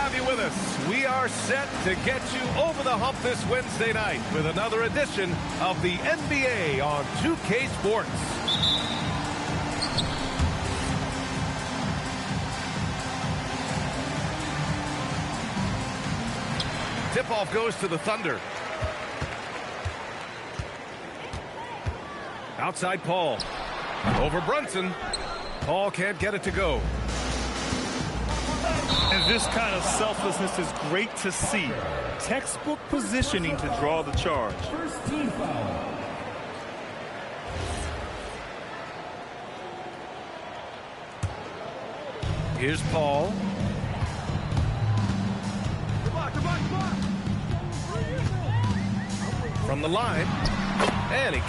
have you with us. We are set to get you over the hump this Wednesday night with another edition of the NBA on 2K Sports. Tip-off goes to the Thunder. Outside Paul. Over Brunson. Paul can't get it to go. And this kind of selflessness is great to see. Textbook positioning to draw the charge. First team foul. Here's Paul. From the line. And he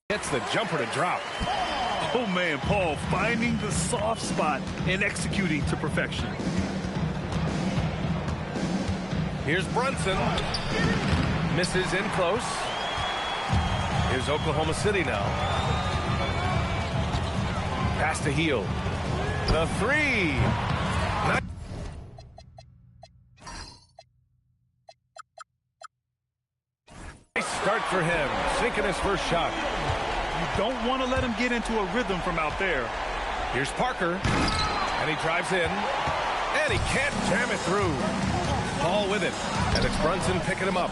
gets the jumper to drop. Oh man, Paul finding the soft spot and executing to perfection. Here's Brunson. Misses in close. Here's Oklahoma City now. Pass to Hield. The three. Nice start for him. Sinking his first shot. You don't want to let him get into a rhythm from out there. Here's Parker. And he drives in. And he can't jam it through. Paul with it. And it's Brunson picking him up.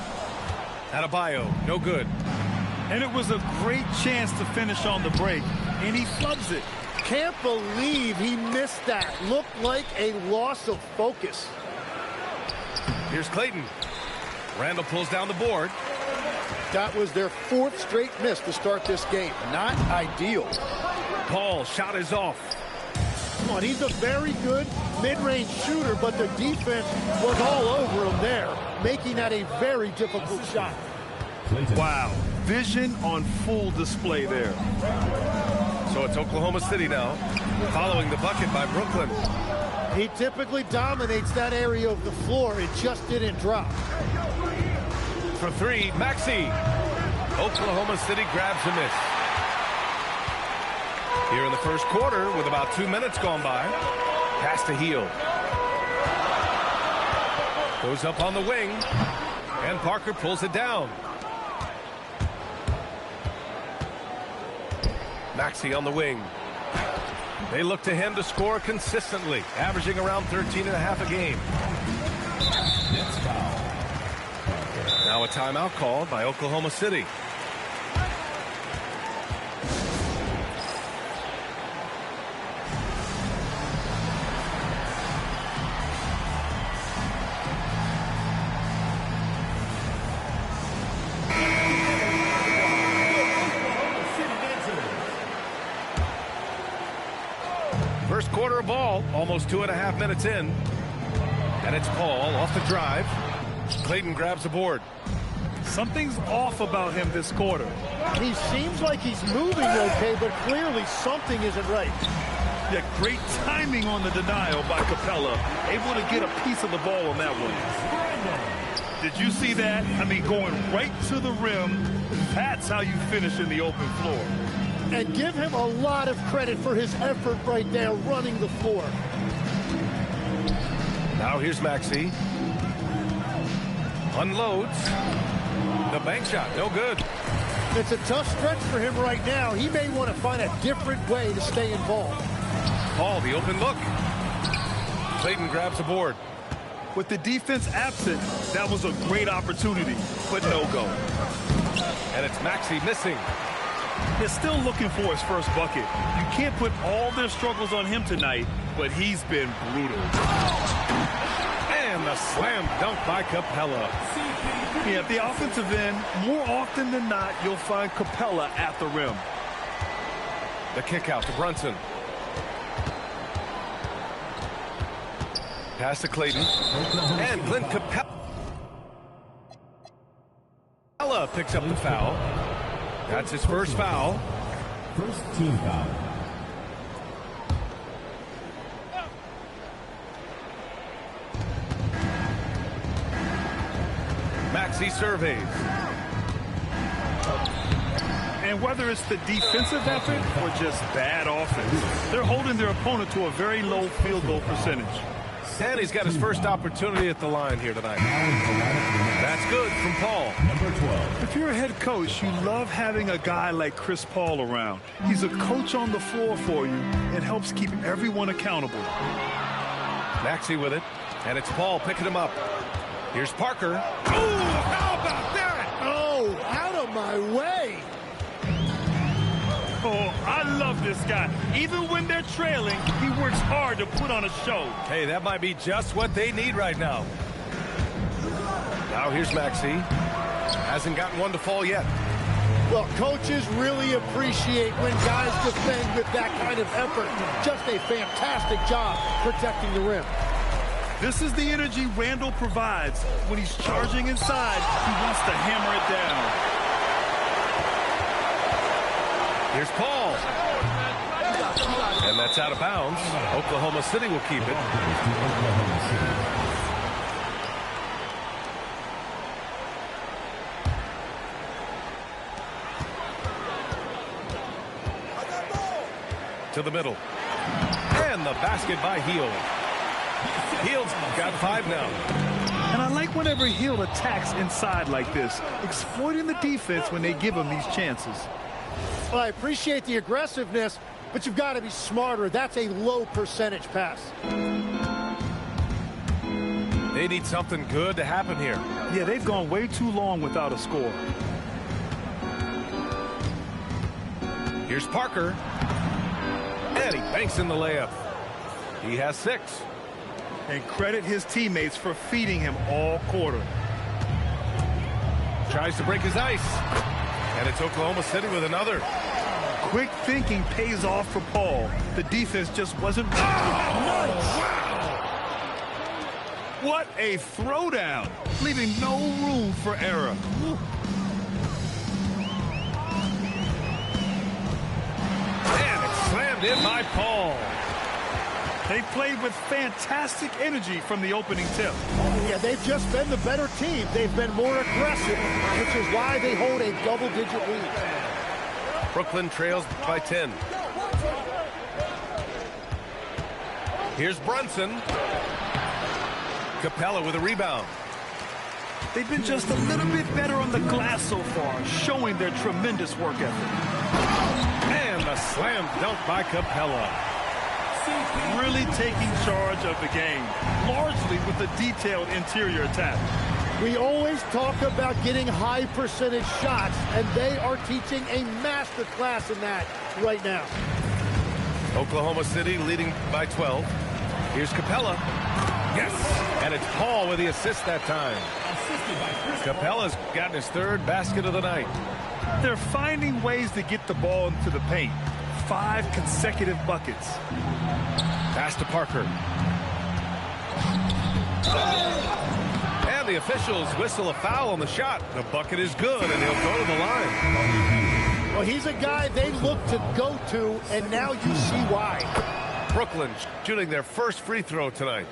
Adebayo, no good. And it was a great chance to finish on the break. And he flubs it. Can't believe he missed that. Looked like a loss of focus. Here's Clayton. Randall pulls down the board. That was their fourth straight miss to start this game. Not ideal. Paul, shot is off. Come on, he's a very good mid-range shooter, but the defense was all over him there, making that a very difficult shot. Wow, vision on full display there. So it's Oklahoma City now, following the bucket by Brooklyn. He typically dominates that area of the floor. It just didn't drop. For three, Maxey. Oklahoma City grabs a miss. Here in the first quarter, with about 2 minutes gone by, pass to Hield. Goes up on the wing, and Parker pulls it down. Maxey on the wing. They look to him to score consistently, averaging around 13.5 a game. Now a timeout called by Oklahoma City. First quarter of ball, almost 2.5 minutes in. And it's Paul off the drive. Clayton grabs the board. Something's off about him this quarter. He seems like he's moving okay, but clearly something isn't right. Yeah, great timing on the denial by Capella. Able to get a piece of the ball on that one. Did you see that? I mean, going right to the rim. That's how you finish in the open floor. And give him a lot of credit for his effort right there, running the floor. Now here's Maxey. Unloads. The bank shot, no good. It's a tough stretch for him right now. He may want to find a different way to stay involved. Paul, the open look. Clayton grabs the board. With the defense absent, that was a great opportunity, but no go. And it's Maxey missing. He's still looking for his first bucket. You can't put all their struggles on him tonight, but he's been brutal. And the slam dunk by Capella. Yeah, at the offensive end, more often than not, you'll find Capella at the rim. The kick out to Brunson. Pass to Clayton. And Clint Capella picks up the foul. That's his first foul. First team foul. Maxey surveys. And whether it's the defensive effort or just bad offense, they're holding their opponent to a very low field goal percentage. And he's got his first opportunity at the line here tonight. That's good from Paul. Number 12. If you're a head coach, you love having a guy like Chris Paul around. He's a coach on the floor for you and helps keep everyone accountable. Maxey with it, and it's Paul picking him up. Here's Parker. Oh, how about that? Oh, out of my way. Oh, I love this guy. Even when they're trailing, he works hard to put on a show. Hey, that might be just what they need right now. Now here's Maxey. Hasn't gotten one to fall yet. Well, coaches really appreciate when guys defend with that kind of effort. Just a fantastic job protecting the rim. This is the energy Randall provides. When he's charging inside, he wants to hammer it down. Here's Paul. And that's out of bounds. Oklahoma City will keep it. To the middle. And the basket by Hield. Hield's got 5 now. And I like whenever Hield attacks inside like this, exploiting the defense when they give him these chances. Well, I appreciate the aggressiveness, but you've got to be smarter. That's a low percentage pass. They need something good to happen here. Yeah, they've gone way too long without a score. Here's Parker. And he banks in the layup. He has 6. And credit his teammates for feeding him all quarter. Tries to break his ice. And it's Oklahoma City with another. Quick thinking pays off for Paul. The defense just wasn't ready. What a throwdown, leaving no room for error. And it's slammed in by Paul. They played with fantastic energy from the opening tip. Yeah, they've just been the better team. They've been more aggressive, which is why they hold a double-digit lead. Brooklyn trails by 10. Here's Brunson. Capella with a rebound. They've been just a little bit better on the glass so far, showing their tremendous work ethic. And the slam dunk by Capella. Really taking charge of the game, largely with a detailed interior attack. We always talk about getting high percentage shots, and they are teaching a master class in that right now. Oklahoma City leading by 12. Here's Capella. Yes. And it's Paul with the assist that time. Capella's gotten his 3rd basket of the night. They're finding ways to get the ball into the paint. 5 consecutive buckets. Pass to Parker. And the officials whistle a foul on the shot. The bucket is good, and he'll go to the line. Well, he's a guy they look to go to, and now you see why. Brooklyn shooting their first free throw tonight.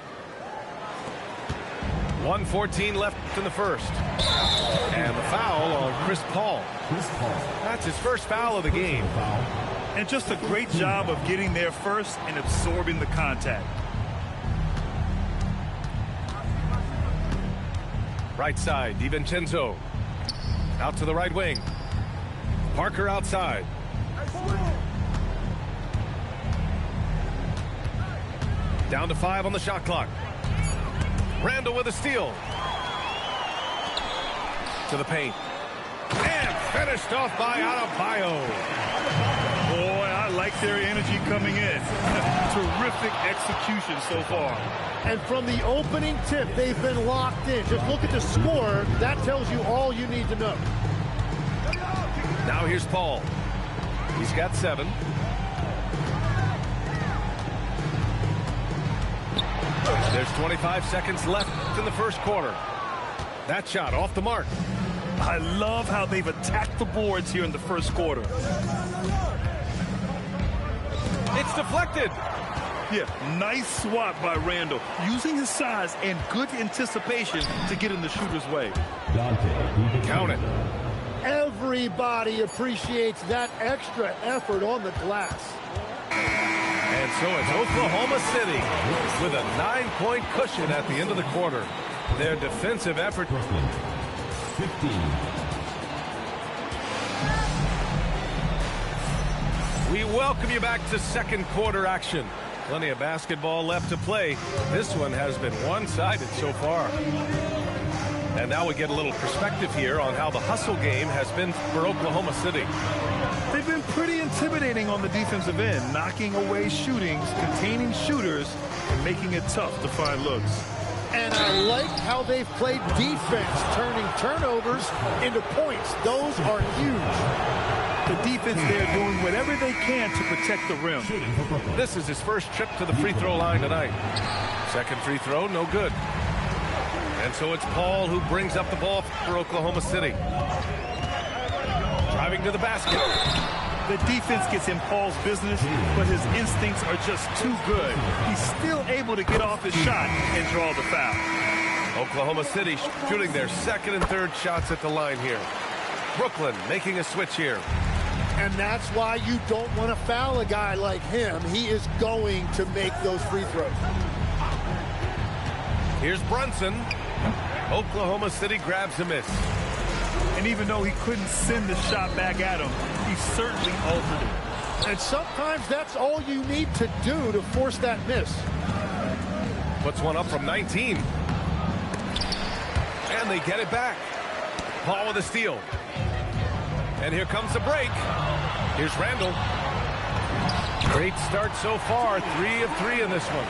1:14 left in the first. And the foul on Chris Paul. That's his first foul of the game. And just a great job of getting there first and absorbing the contact. Right side, DiVincenzo. Out to the right wing. Parker outside. Down to 5 on the shot clock. Randall with a steal. To the paint. And finished off by Adebayo. Boy, I like their energy coming in. Terrific execution so far. And from the opening tip, they've been locked in. Just look at the score. That tells you all you need to know. Now here's Paul. He's got 7. There's 25 seconds left in the first quarter. That shot off the mark. I love how they've attacked the boards here in the first quarter. It's deflected. Yeah, nice swat by Randall, using his size and good anticipation to get in the shooter's way. Count it. Everybody appreciates that extra effort on the glass. And so it's Oklahoma City with a 9-point cushion at the end of the quarter. Their defensive effort. 15. We welcome you back to second quarter action. Plenty of basketball left to play. This one has been one-sided so far. And now we get a little perspective here on how the hustle game has been for Oklahoma City. They've been pretty intimidating on the defensive end, knocking away shootings, containing shooters, and making it tough to find looks. And I like how they've played defense, turning turnovers into points. Those are huge. The defense there doing whatever they can to protect the rim. This is his first trip to the free throw line tonight. Second free throw, no good. And so it's Paul who brings up the ball for Oklahoma City. Driving to the basket. The defense gets in Paul's business, but his instincts are just too good. He's still able to get off his shot and draw the foul. Oklahoma City shooting their second and third shots at the line here. Brooklyn making a switch here. And that's why you don't want to foul a guy like him. He is going to make those free throws. Here's Brunson. Oklahoma City grabs a miss. And even though he couldn't send the shot back at him, he certainly altered it. And sometimes that's all you need to do to force that miss. Puts one up from 19. And they get it back. Paul with a steal. And here comes the break. Here's Randall. Great start so far. 3 of 3 in this one.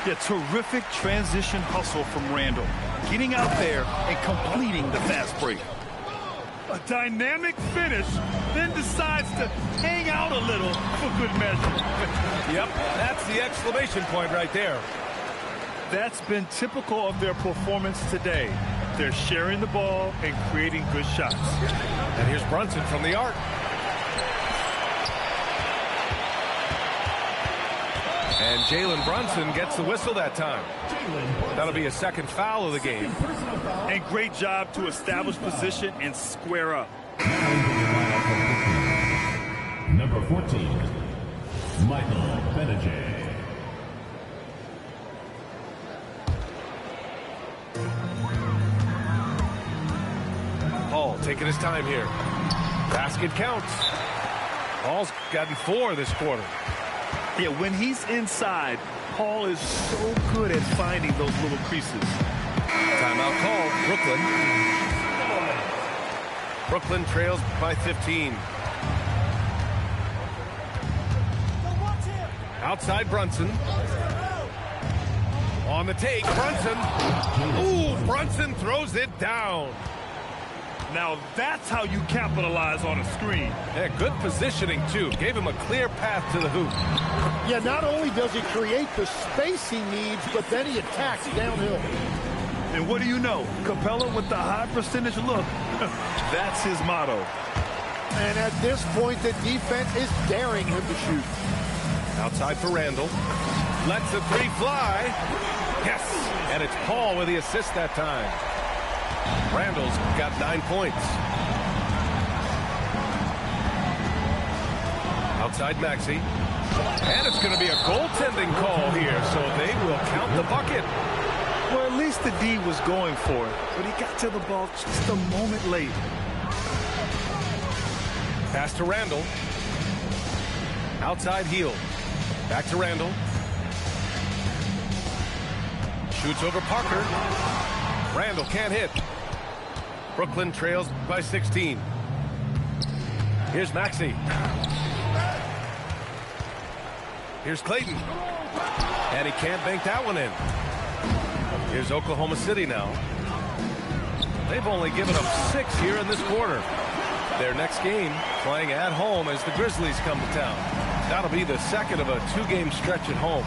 Yeah, terrific transition hustle from Randall. Getting out there and completing the fast break. A dynamic finish, then decides to hang out a little for good measure. Yep, that's the exclamation point right there. That's been typical of their performance today. They're sharing the ball and creating good shots. And here's Brunson from the arc. And Jalen Brunson gets the whistle that time. That'll be a second foul of the game. And great job to establish position and square up. Number 14, Michael Benajay. Paul taking his time here. Basket counts. Paul's gotten 4 this quarter. Yeah, when he's inside, Paul is so good at finding those little creases. Timeout called. Brooklyn. Brooklyn trails by 15. Outside Brunson. On the take, Brunson. Ooh, Brunson throws it down. Now that's how you capitalize on a screen. Yeah, good positioning, too. Gave him a clear path to the hoop. Yeah, not only does he create the space he needs, but then he attacks downhill. And what do you know? Capella with the high percentage look. That's his motto. And at this point, the defense is daring him to shoot. Outside for Randall. Lets the 3 fly. Yes. And it's Paul with the assist that time. Randall's got 9 points. Outside Maxey. And it's going to be a goaltending call here, so they will count the bucket. Well, at least the D was going for it, but he got to the ball just a moment late. Pass to Randall. Outside Hield. Back to Randall. Shoots over Parker. Randall can't hit. Brooklyn trails by 16. Here's Maxey. Here's Clayton. And he can't bank that one in. Here's Oklahoma City now. They've only given up 6 here in this quarter. Their next game playing at home as the Grizzlies come to town. That'll be the second of a 2-game stretch at home.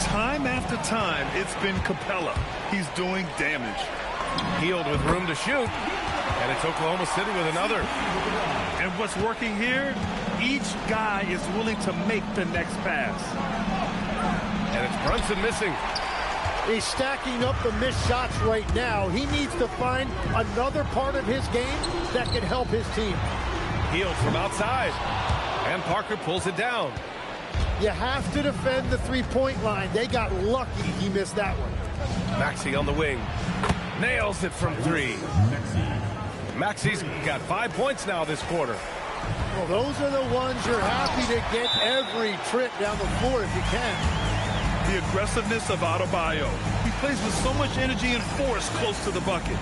Time after time, it's been Capella. He's doing damage. Hield with room to shoot. And it's Oklahoma City with another. And what's working here? Each guy is willing to make the next pass. And it's Brunson missing. He's stacking up the missed shots right now. He needs to find another part of his game that can help his team. Hield from outside. And Parker pulls it down. You have to defend the three-point line. They got lucky he missed that one. Maxey on the wing. Nails it from three. Maxey's got 5 points now this quarter. Well, those are the ones you're happy to get every trip down the floor if you can. The aggressiveness of Adebayo. He plays with so much energy and force close to the bucket.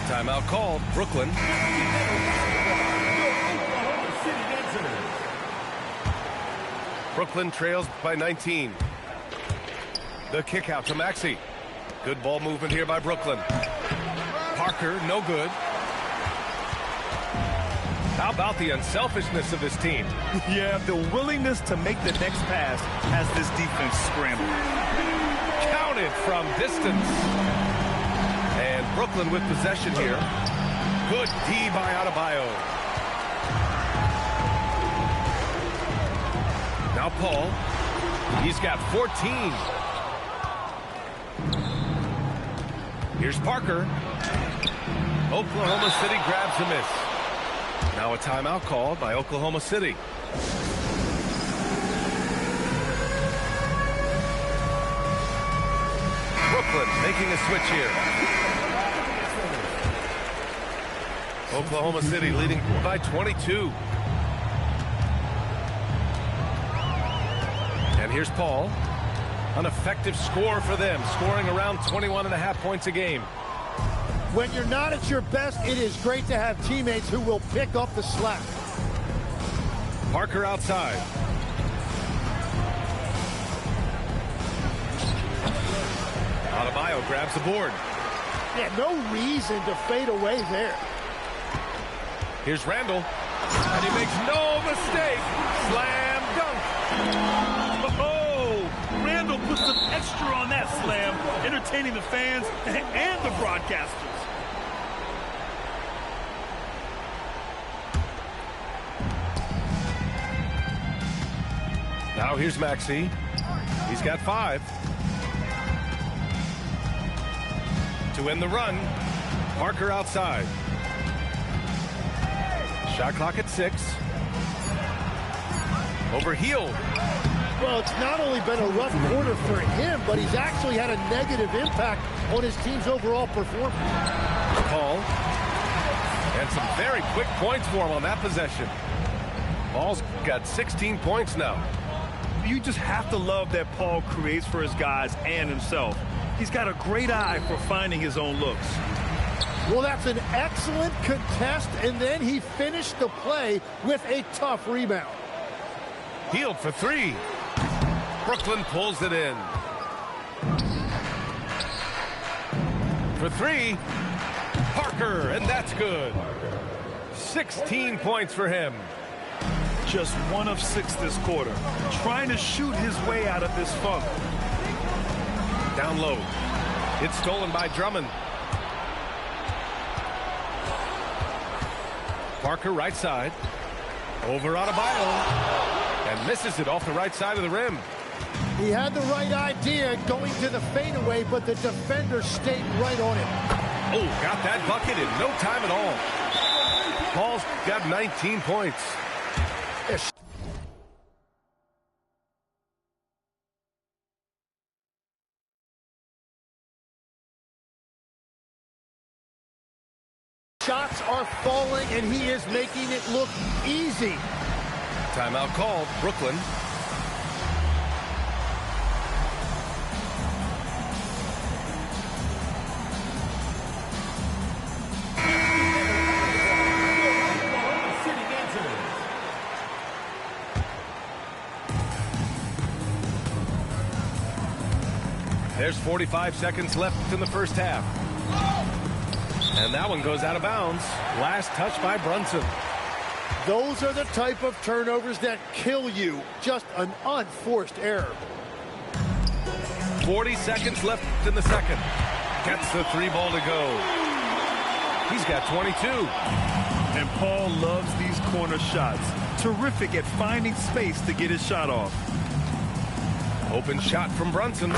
Timeout called. Brooklyn. Brooklyn trails by 19. The kick out to Maxey. Good ball movement here by Brooklyn. Parker, no good. How about the unselfishness of this team? Yeah, the willingness to make the next pass has this defense scrambling. Counted from distance. And Brooklyn with possession here. Good D by Adebayo. Now Paul. He's got 14. Here's Parker. Oklahoma City grabs a miss. Now a timeout called by Oklahoma City. Brooklyn making a switch here. Oklahoma City leading by 22. And here's Paul. An effective score for them, scoring around 21.5 points a game. When you're not at your best, it is great to have teammates who will pick up the slack. Parker outside. Adebayo grabs the board. Yeah, no reason to fade away there. Here's Randall. And he makes no mistake. Slam dunk. Randall puts some extra on that slam, entertaining the fans and the broadcasters. Now here's Maxey. He's got 5. To end the run, Parker outside. Shot clock at 6. Over Hield. Well, it's not only been a rough quarter for him, but he's actually had a negative impact on his team's overall performance. Paul. And some very quick points for him on that possession. Paul's got 16 points now. You just have to love that Paul creates for his guys and himself. He's got a great eye for finding his own looks. Well, that's an excellent contest, and then he finished the play with a tough rebound. Hield for 3. Brooklyn pulls it in. For 3, Parker, and that's good. 16 points for him. Just 1 of 6 this quarter, trying to shoot his way out of this funk. Down low. It's stolen by Drummond. Parker right side. Over Adebayo. And misses it off the right side of the rim. He had the right idea going to the fadeaway, but the defender stayed right on him. Oh, got that bucket in no time at all. Paul's got 19 points. Shots are falling, and he is making it look easy. Timeout called. Brooklyn. There's 45 seconds left in the first half. And that one goes out of bounds. Last touch by Brunson. Those are the type of turnovers that kill you. Just an unforced error. 40 seconds left in the second. Gets the 3 ball to go. He's got 22. And Paul loves these corner shots. Terrific at finding space to get his shot off. Open shot from Brunson.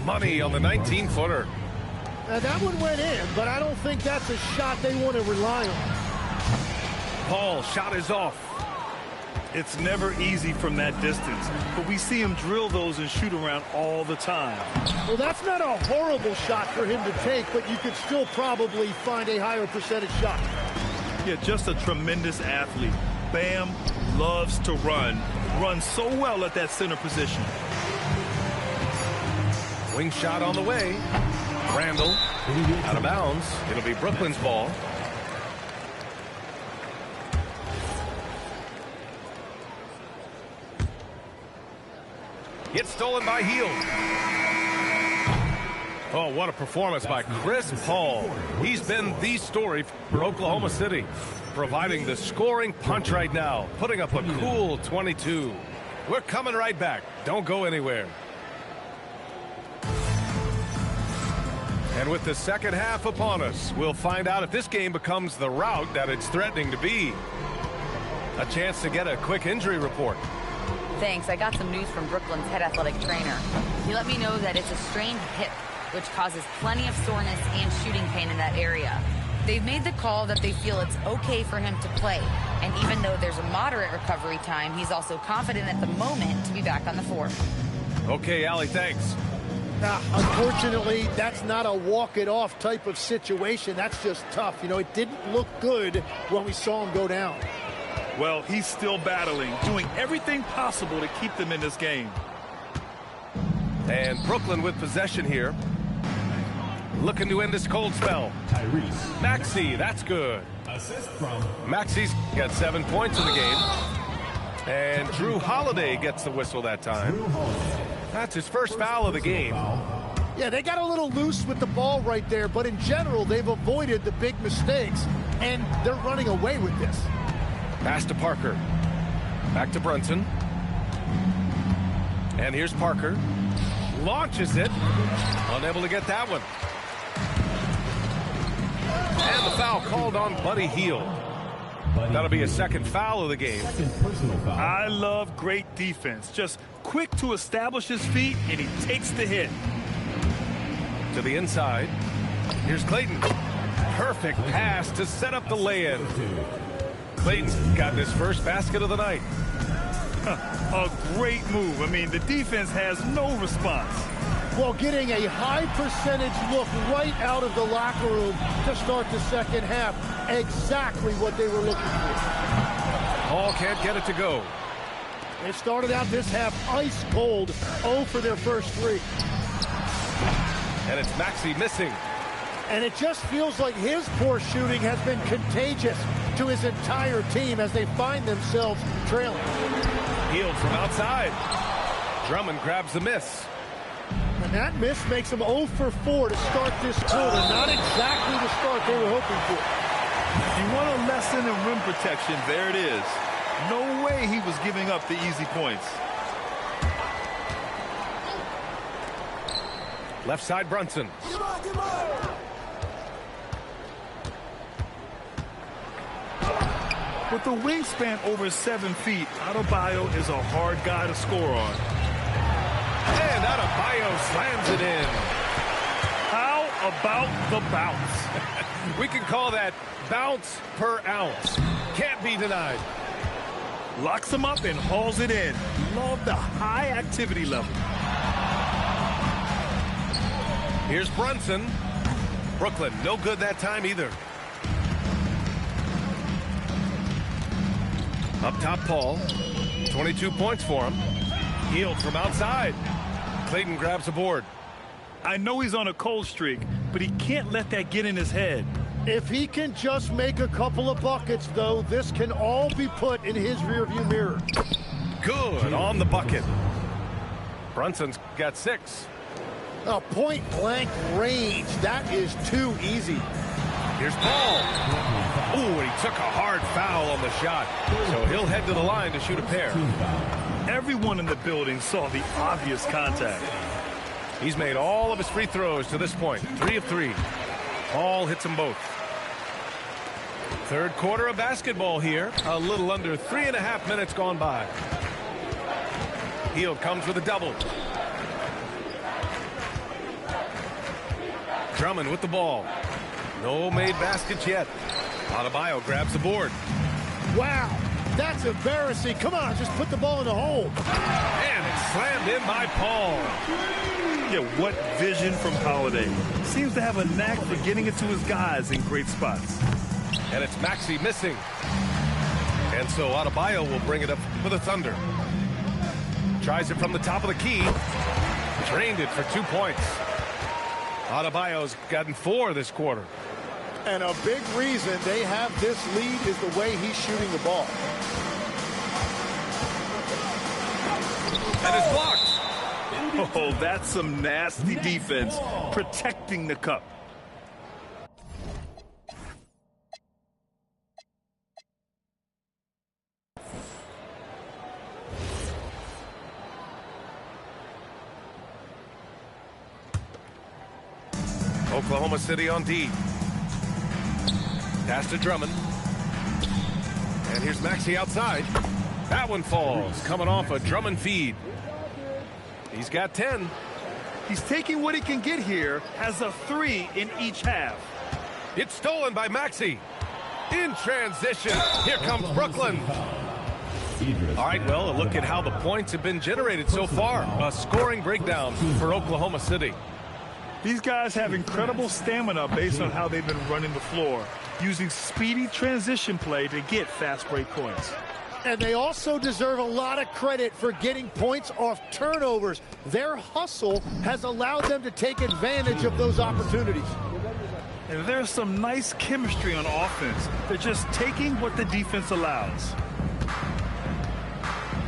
Money on the 19-footer. Now that one went in, but I don't think that's a shot they want to rely on. Paul, shot is off. It's never easy from that distance, but we see him drill those and shoot around all the time. Well, that's not a horrible shot for him to take, but you could still probably find a higher percentage shot. Yeah, just a tremendous athlete. Bam loves to run. Runs so well at that center position. Wing shot on the way. Randall out of bounds. It'll be Brooklyn's ball. Gets stolen by Hield. Oh, what a performance by Chris Paul. He's been the story for Oklahoma City, providing the scoring punch right now, putting up a cool 22. We're coming right back. Don't go anywhere. And with the second half upon us, we'll find out if this game becomes the rout that it's threatening to be. A chance to get a quick injury report. Thanks. I got some news from Brooklyn's head athletic trainer. He let me know that it's a strained hip, which causes plenty of soreness and shooting pain in that area. They've made the call that they feel it's okay for him to play. And even though there's a moderate recovery time, he's also confident at the moment to be back on the floor. Okay, Allie, thanks. Unfortunately, that's not a walk-it-off type of situation. That's just tough. You know, it didn't look good when we saw him go down. Well, he's still battling, doing everything possible to keep them in this game. And Brooklyn with possession here. Looking to end this cold spell. Tyrese Maxey, that's good. Assist from Maxey's got 7 points in the game. And Drew Holiday gets the whistle that time. That's his first foul of the game. Yeah, they got a little loose with the ball right there, but in general, they've avoided the big mistakes, and they're running away with this. Pass to Parker. Back to Brunson. And here's Parker. Launches it. Unable to get that one. And the foul called on Buddy Hield. That'll be a second foul of the game. I love great defense. Just quick to establish his feet, and he takes the hit. To the inside. Here's Clayton. Perfect pass to set up the lay-in. Clayton's gotten his first basket of the night. A great move. I mean, the defense has no response. Well, getting a high percentage look right out of the locker room to start the second half. Exactly what they were looking for. Hall can't get it to go. They started out this half ice cold, 0 for their first 3. And it's Maxey missing. And it just feels like his poor shooting has been contagious to his entire team as they find themselves trailing. Hield from outside. Drummond grabs the miss. And that miss makes them 0 for 4 to start this quarter. Not exactly the start they were hoping for. You want a lesson in rim protection, there it is. No way he was giving up the easy points. Left side Brunson. With a wingspan over 7 feet, Adebayo is a hard guy to score on. And Adebayo slams it in. How about the bounce? We can call that bounce per ounce. Can't be denied. Locks him up and hauls it in. Love the high activity level. Here's Brunson. Brooklyn, no good that time either. Up top, Paul. 22 points for him. Hield from outside. Clayton grabs a board. I know he's on a cold streak, but he can't let that get in his head. If he can just make a couple of buckets, though, this can all be put in his rearview mirror. Good on the bucket. Brunson's got 6. A point-blank range. That is too easy. Here's Paul. Ooh, and he took a hard foul on the shot. So he'll head to the line to shoot a pair. Everyone in the building saw the obvious contact. He's made all of his free throws to this point. 3 of 3. Paul hits them both. Third quarter of basketball here. A little under 3.5 minutes gone by. Hield comes with a double. Drummond with the ball. No made baskets yet. Adebayo grabs the board. Wow, that's embarrassing. Come on, just put the ball in the hole. And it's slammed in by Paul. Yeah, what vision from Holiday. Seems to have a knack for getting it to his guys in great spots. And it's Maxey missing. And so Adebayo will bring it up for the Thunder. Tries it from the top of the key. Drained it for 2 points. Adebayo's gotten 4 this quarter. And a big reason they have this lead is the way he's shooting the ball. And it's blocked. Oh, that's some nasty defense protecting the cup. Oklahoma City on D. Pass to Drummond. And here's Maxey outside. That one falls, coming off a Drummond feed. He's got 10. He's taking what he can get here, has a 3 in each half. It's stolen by Maxey. In transition, here comes Brooklyn. All right, well, a look at how the points have been generated so far. A scoring breakdown for Oklahoma City. These guys have incredible stamina based on how they've been running the floor, using speedy transition play to get fast break points. And they also deserve a lot of credit for getting points off turnovers. Their hustle has allowed them to take advantage of those opportunities. And there's some nice chemistry on offense. They're just taking what the defense allows.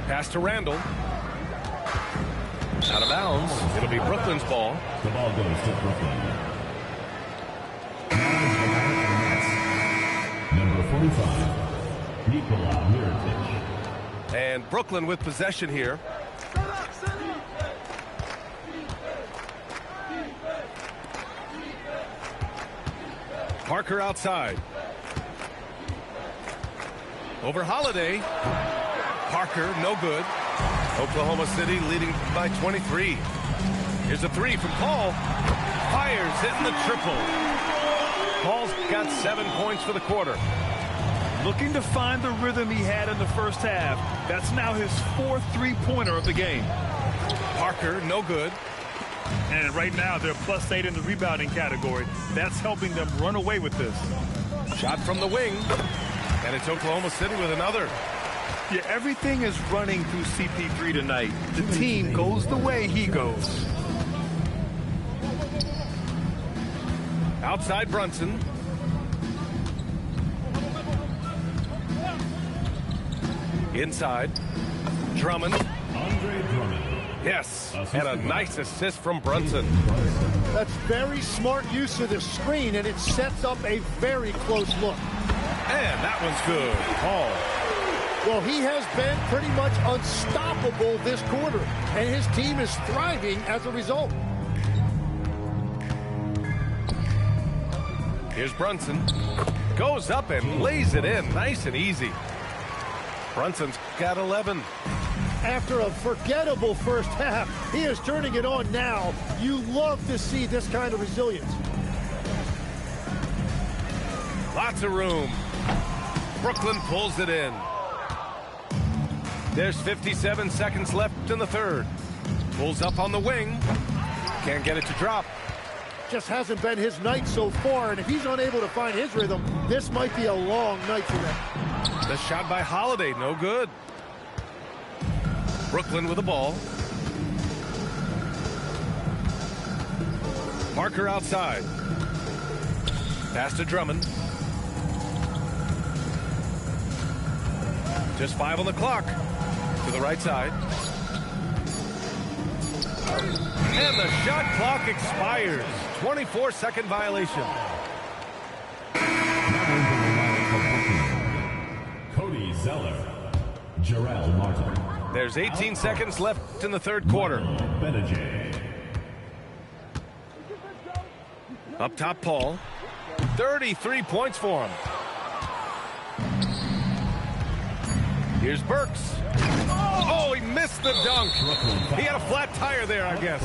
Pass to Randall. Out of bounds. It'll be Brooklyn's ball. The ball goes to Brooklyn. Number 45, Nikola Mirotic. And Brooklyn with possession here. Parker outside. Over Holiday. Parker, no good. Oklahoma City leading by 23. Here's a 3 from Paul. Fires, hitting the triple. Paul's got 7 points for the quarter. Looking to find the rhythm he had in the first half. That's now his 4th three-pointer of the game. Parker, no good. And right now, they're +8 in the rebounding category. That's helping them run away with this. Shot from the wing. And it's Oklahoma City with another. Yeah, everything is running through CP3 tonight. The team goes the way he goes. Outside Brunson. Inside. Drummond. Andre Drummond. Yes, and a nice assist from Brunson. That's very smart use of the screen, and it sets up a very close look. And that one's good. Paul. Well, he has been pretty much unstoppable this quarter, and his team is thriving as a result. Here's Brunson. Goes up and lays it in. Nice and easy. Brunson's got 11. After a forgettable first half, he is turning it on now. You love to see this kind of resilience. Lots of room. Brooklyn pulls it in. There's 57 seconds left in the third. Pulls up on the wing. Can't get it to drop. Just hasn't been his night so far, and if he's unable to find his rhythm, this might be a long night for them. The shot by Holiday, no good. Brooklyn with the ball. Parker outside. Pass to Drummond. Just 5 on the clock. To the right side. And the shot clock expires. 24-second violation. Cody Zeller. Jarrell Martin. There's 18 seconds left in the third quarter. Benajay. Up top, Paul. 33 points for him. Here's Burks. Oh, he missed the dunk. He had a flat tire there, I guess.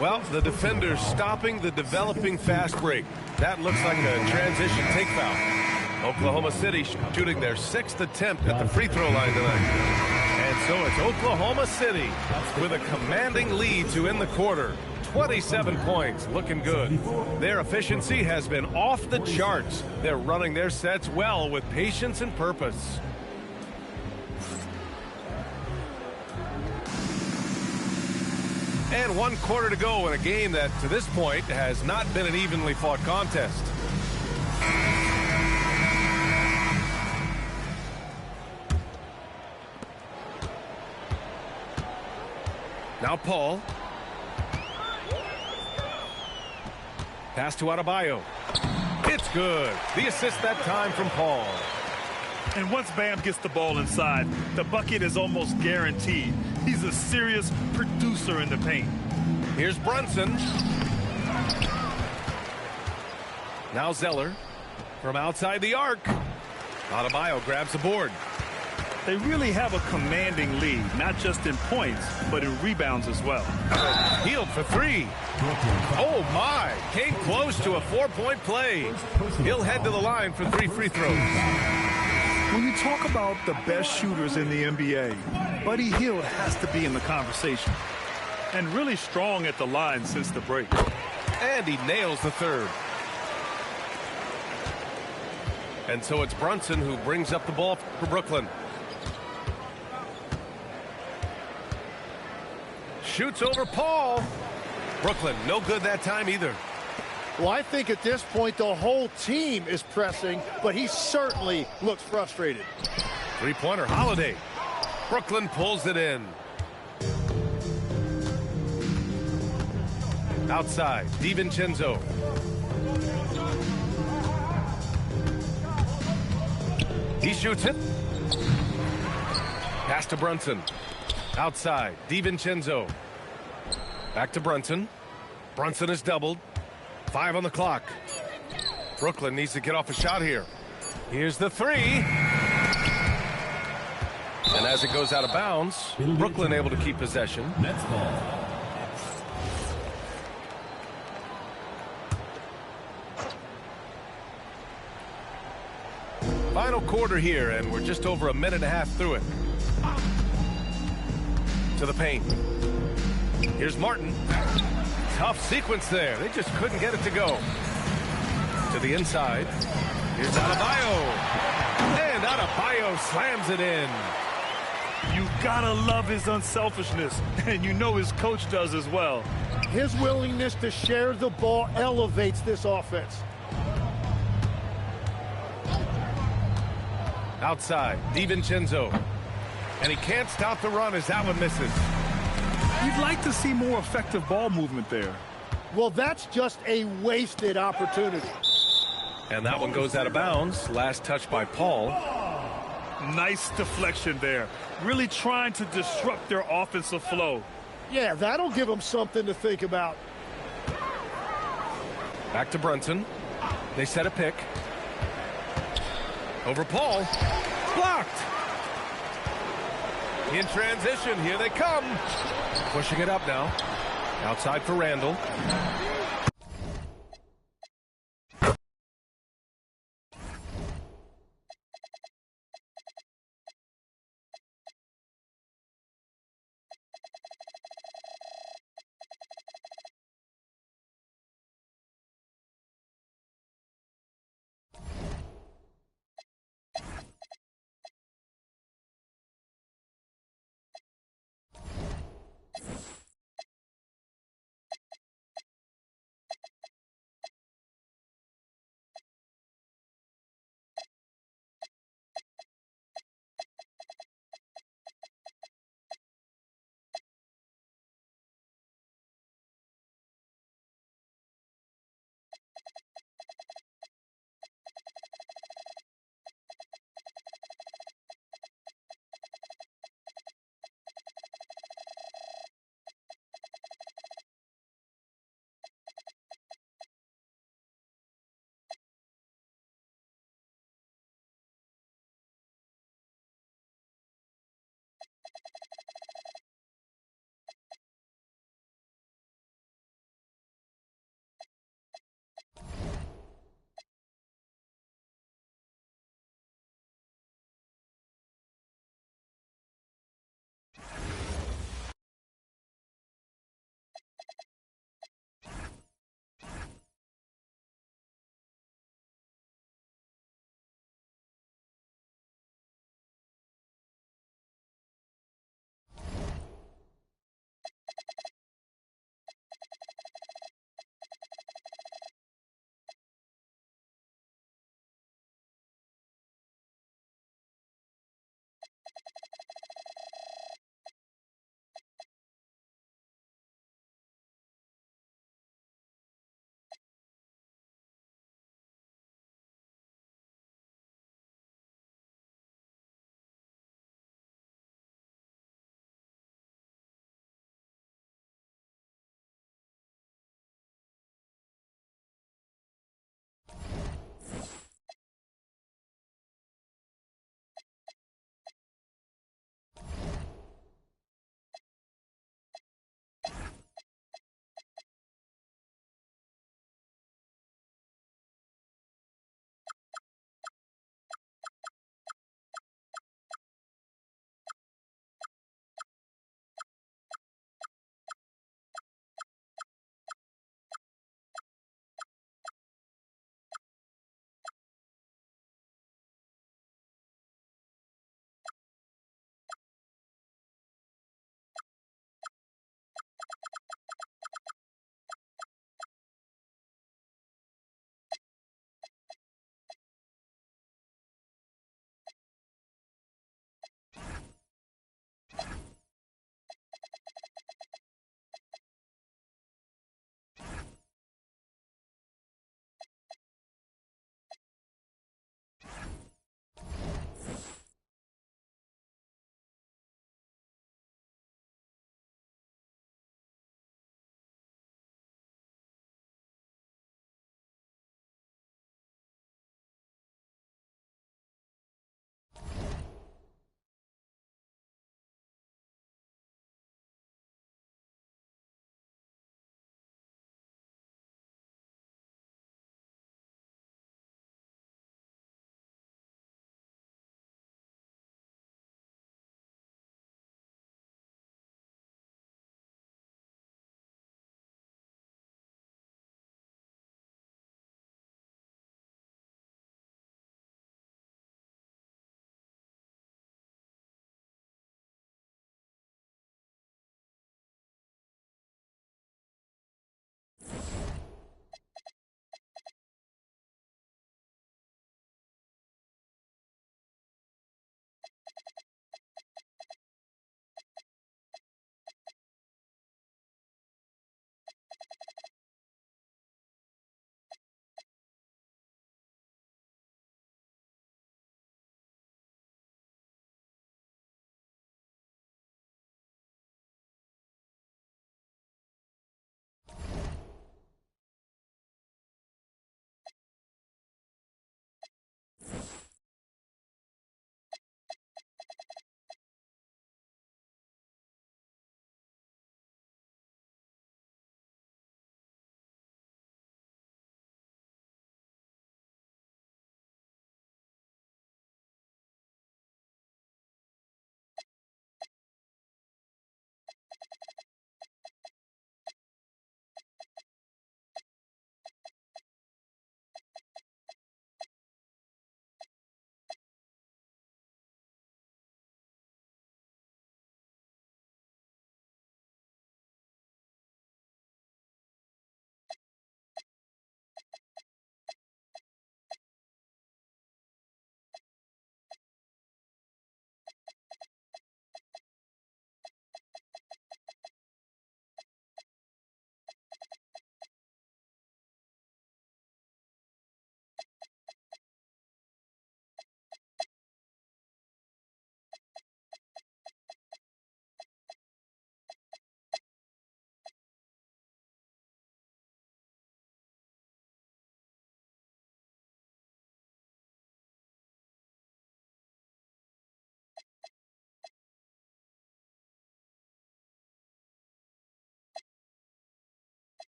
Well, the defender's stopping the developing fast break. That looks like a transition take foul. Oklahoma City shooting their 6th attempt at the free throw line tonight. And so it's Oklahoma City with a commanding lead to end the quarter. 27 points, looking good. Their efficiency has been off the charts. They're running their sets well with patience and purpose. And 1 quarter to go in a game that, to this point, has not been an evenly fought contest. Now Paul. Pass to Adebayo. It's good. The assist that time from Paul. And once Bam gets the ball inside, the bucket is almost guaranteed. He's a serious producer in the paint. Here's Brunson. Now Zeller from outside the arc. Adebayo grabs the board. They really have a commanding lead, not just in points, but in rebounds as well. Healed for 3. Oh, my. Came close to a 4-point play. He'll head to the line for 3 free throws. When you talk about the best shooters in the NBA, Buddy Hield has to be in the conversation. And really strong at the line since the break. And he nails the 3rd. And so it's Brunson who brings up the ball for Brooklyn. Shoots over Paul. Brooklyn, no good that time either. Well, I think at this point the whole team is pressing, but he certainly looks frustrated. 3-pointer Holiday. Brooklyn pulls it in. Outside, DiVincenzo. He shoots it. Pass to Brunson. Outside, DiVincenzo. Back to Brunson. Brunson is doubled. 5 on the clock. Brooklyn needs to get off a shot here. Here's the 3. And as it goes out of bounds, Brooklyn able to keep possession. Nets ball. Final quarter here, and we're just over a minute and a half through it. To the paint. Here's Martin. Tough sequence there. They just couldn't get it to go. To the inside. Here's Adebayo. And Adebayo slams it in. You gotta love his unselfishness, and you know his coach does as well. His willingness to share the ball elevates this offense. Outside, DiVincenzo. And he can't stop the run as that one misses. You'd like to see more effective ball movement there. Well, that's just a wasted opportunity. And that one goes out of bounds. Last touch by Paul. Nice deflection there. Really trying to disrupt their offensive flow. Yeah, that'll give them something to think about. Back to Brunson. They set a pick. Over Paul. Blocked. In transition, here they come. Pushing it up now. Outside for Randall.